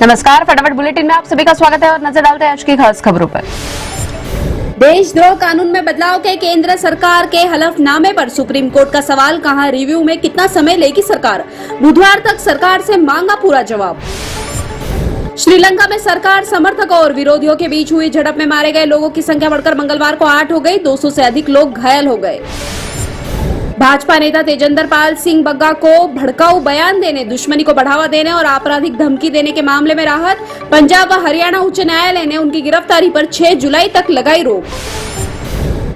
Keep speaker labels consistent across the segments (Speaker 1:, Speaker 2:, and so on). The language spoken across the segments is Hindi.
Speaker 1: नमस्कार, फटाफट बुलेटिन में आप सभी का स्वागत है और नजर डालते हैं आज की खास खबरों पर।
Speaker 2: देशद्रोह कानून में बदलाव के केंद्र सरकार के हलफनामे पर सुप्रीम कोर्ट का सवाल, कहां रिव्यू में कितना समय लेगी सरकार। बुधवार तक सरकार से मांगा पूरा जवाब। श्रीलंका में सरकार समर्थकों और विरोधियों के बीच हुई झड़प में मारे गए लोगों की संख्या बढ़कर मंगलवार को 8 हो गई। 200 से अधिक लोग घायल हो गए। भाजपा नेता तेजेंद्र पाल सिंह बग्गा को भड़काऊ बयान देने, दुश्मनी को बढ़ावा देने और आपराधिक धमकी देने के मामले में राहत। पंजाब व हरियाणा उच्च न्यायालय ने उनकी गिरफ्तारी पर 6 जुलाई तक लगाई रोक।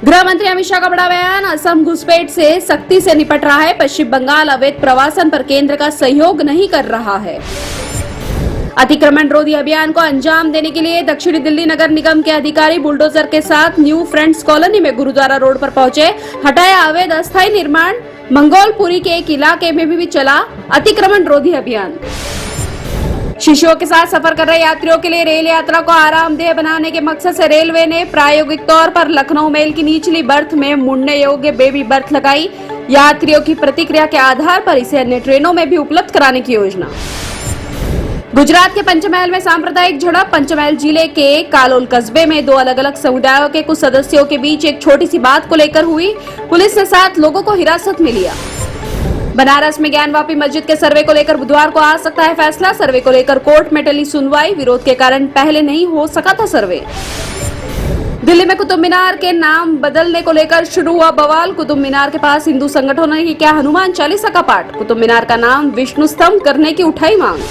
Speaker 2: गृह मंत्री अमित शाह का बड़ा बयान, असम घुसपैठ से सख्ती से निपट रहा है। पश्चिम बंगाल अवैध प्रवासन पर केंद्र का सहयोग नहीं कर रहा है। अतिक्रमण रोधी अभियान को अंजाम देने के लिए दक्षिणी दिल्ली नगर निगम के अधिकारी बुलडोजर के साथ न्यू फ्रेंड्स कॉलोनी में गुरुद्वारा रोड पर पहुंचे। हटाया अवैध अस्थायी निर्माण। मंगोलपुरी के एक इलाके में भी चला अतिक्रमण रोधी अभियान। शिशुओं के साथ सफर कर रहे यात्रियों के लिए रेल यात्रा को आरामदेह बनाने के मकसद से रेलवे ने प्रायोगिक तौर पर लखनऊ मेल की निचली बर्थ में मुड़ने योग्य बेबी बर्थ लगाई। यात्रियों की प्रतिक्रिया के आधार पर इसे अन्य ट्रेनों में भी उपलब्ध कराने की योजना। गुजरात के पंचमहल में सांप्रदायिक झड़प। पंचमहल जिले के कालोल कस्बे में 2 अलग अलग समुदायों के कुछ सदस्यों के बीच एक छोटी सी बात को लेकर हुई। पुलिस ने 7 लोगों को हिरासत में लिया। बनारस में ज्ञानवापी मस्जिद के सर्वे को लेकर बुधवार को आ सकता है फैसला। सर्वे को लेकर कोर्ट में टली सुनवाई। विरोध के कारण पहले नहीं हो सका था सर्वे। दिल्ली में कुतुब मीनार के नाम बदलने को लेकर शुरू हुआ बवाल। कुतुब मीनार के पास हिंदू संगठनों ने किया हनुमान चालीसा का पाठ। कुतुब मीनार का नाम विष्णु स्तंभ करने की उठाई मांग।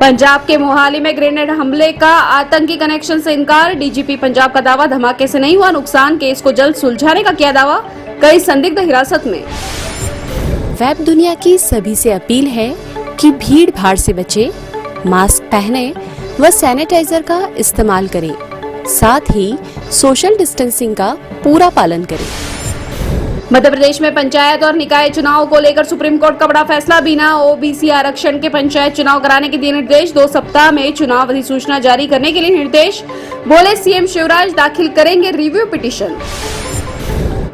Speaker 2: पंजाब के मोहाली में ग्रेनेड हमले का आतंकी कनेक्शन से इनकार। डीजीपी पंजाब का दावा, धमाके से नहीं हुआ नुकसान, केस को जल्द सुलझाने का किया दावा। कई संदिग्ध हिरासत में।
Speaker 3: वेब दुनिया की सभी से अपील है कि भीड़ भाड़ से बचे, मास्क पहने व सैनिटाइजर का इस्तेमाल करें, साथ ही सोशल डिस्टेंसिंग का पूरा पालन करें।
Speaker 2: मध्य प्रदेश में पंचायत और निकाय चुनाव को लेकर सुप्रीम कोर्ट का बड़ा फैसला। बिना ओबीसी आरक्षण के पंचायत चुनाव कराने के दिए निर्देश। 2 सप्ताह में चुनाव अधिसूचना जारी करने के लिए निर्देश। बोले सीएम शिवराज दाखिल करेंगे रिव्यू पिटीशन।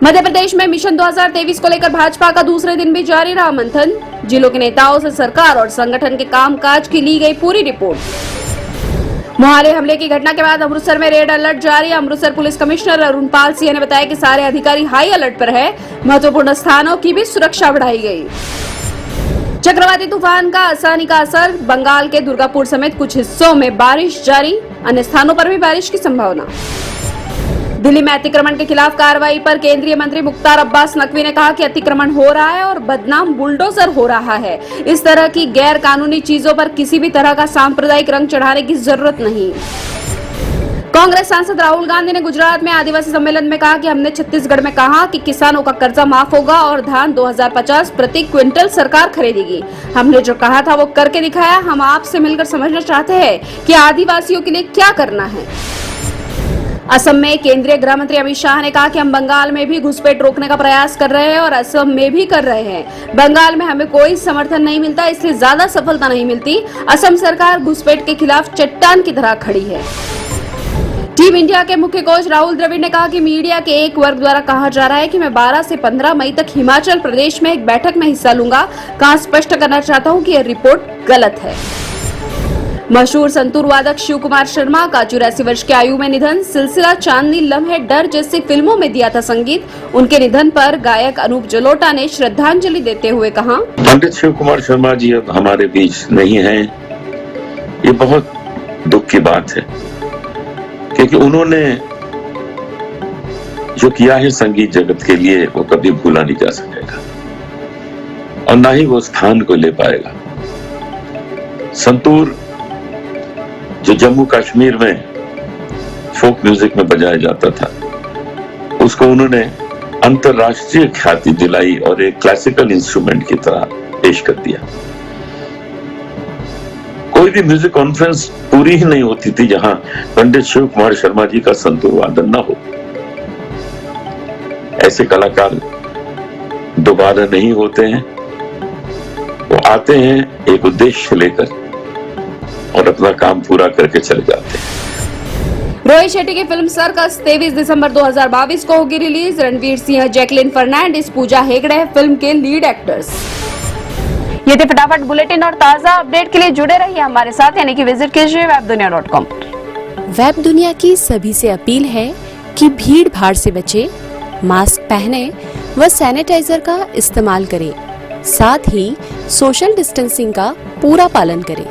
Speaker 2: मध्य प्रदेश में मिशन 2023 को लेकर भाजपा का दूसरे दिन भी जारी रहा मंथन। जिलों के नेताओं से सरकार और संगठन के कामकाज की ली गई पूरी रिपोर्ट। मोहाली हमले की घटना के बाद अमृतसर में रेड अलर्ट जारी। अमृतसर पुलिस कमिश्नर अरुण पाल सिंह ने बताया कि सारे अधिकारी हाई अलर्ट पर है। महत्वपूर्ण स्थानों की भी सुरक्षा बढ़ाई गई। चक्रवाती तूफान का आसानी का असर। बंगाल के दुर्गापुर समेत कुछ हिस्सों में बारिश जारी, अन्य स्थानों पर भी बारिश की संभावना। दिल्ली में अतिक्रमण के खिलाफ कार्रवाई पर केंद्रीय मंत्री मुख्तार अब्बास नकवी ने कहा कि अतिक्रमण हो रहा है और बदनाम बुलडोजर हो रहा है। इस तरह की गैर कानूनी चीजों पर किसी भी तरह का सांप्रदायिक रंग चढ़ाने की जरूरत नहीं। कांग्रेस सांसद राहुल गांधी ने गुजरात में आदिवासी सम्मेलन में कहा कि हमने छत्तीसगढ़ में कहा कि किसानों का कर्जा माफ होगा और धान 2050 प्रति क्विंटल सरकार खरीदेगी। हमने जो कहा था वो करके दिखाया। हम आपसे मिलकर समझना चाहते हैं कि आदिवासियों के लिए क्या करना है। असम में केंद्रीय गृह मंत्री अमित शाह ने कहा कि हम बंगाल में भी घुसपैठ रोकने का प्रयास कर रहे हैं और असम में भी कर रहे हैं। बंगाल में हमें कोई समर्थन नहीं मिलता, इसलिए ज्यादा सफलता नहीं मिलती। असम सरकार घुसपैठ के खिलाफ चट्टान की तरह खड़ी है। टीम इंडिया के मुख्य कोच राहुल द्रविड़ ने कहा कि मीडिया के एक वर्ग द्वारा कहा जा रहा है कि मैं 12 से 15 मई तक हिमाचल प्रदेश में एक बैठक में हिस्सा लूंगा। कहा स्पष्ट करना चाहता हूं कि यह रिपोर्ट गलत है। मशहूर संतूर वादक शिव कुमार शर्मा का 84 वर्ष की आयु में निधन। सिलसिला, चांदनी, लम्हे, डर जैसी फिल्मों में दिया था संगीत। उनके निधन पर गायक अनूप जलोटा ने श्रद्धांजलि देते हुए कहा,
Speaker 4: पंडित शिव कुमार शर्मा जी अब हमारे बीच नहीं हैं। ये बहुत दुख की बात है क्योंकि उन्होंने जो किया है संगीत जगत के लिए वो कभी भूला नहीं जा सकेगा और ना ही वो स्थान को ले पाएगा। संतूर जो जम्मू कश्मीर में फोक म्यूजिक में बजाया जाता था, उसको उन्होंने अंतरराष्ट्रीय ख्याति दिलाई और एक क्लासिकल इंस्ट्रूमेंट की तरह पेश कर दिया। कोई भी म्यूजिक कॉन्फ्रेंस पूरी ही नहीं होती थी जहां पंडित शिव कुमार शर्मा जी का संतूर वादन न हो। ऐसे कलाकार दोबारा नहीं होते हैं। वो आते हैं एक उद्देश्य लेकर और अपना काम पूरा करके चले जाते हैं।
Speaker 2: रोहित शेट्टी की फिल्म सर्कस 23 दिसंबर 2022 को होगी release. Ranveer Singh, Jacqueline Fernandes, Pooja Hegde film के लीड एक्टर्स।
Speaker 1: ये थे फटाफट बुलेटिन और ताजा अपडेट के लिए जुड़े रहिए हमारे साथ, यानी कि विजिट कीजिए webdunia.com।
Speaker 3: वेब दुनिया की सभी से अपील है कि भीड़ भाड़ से बचे, मास्क पहने व सैनिटाइजर का इस्तेमाल करें, साथ ही सोशल डिस्टेंसिंग का पूरा पालन करें।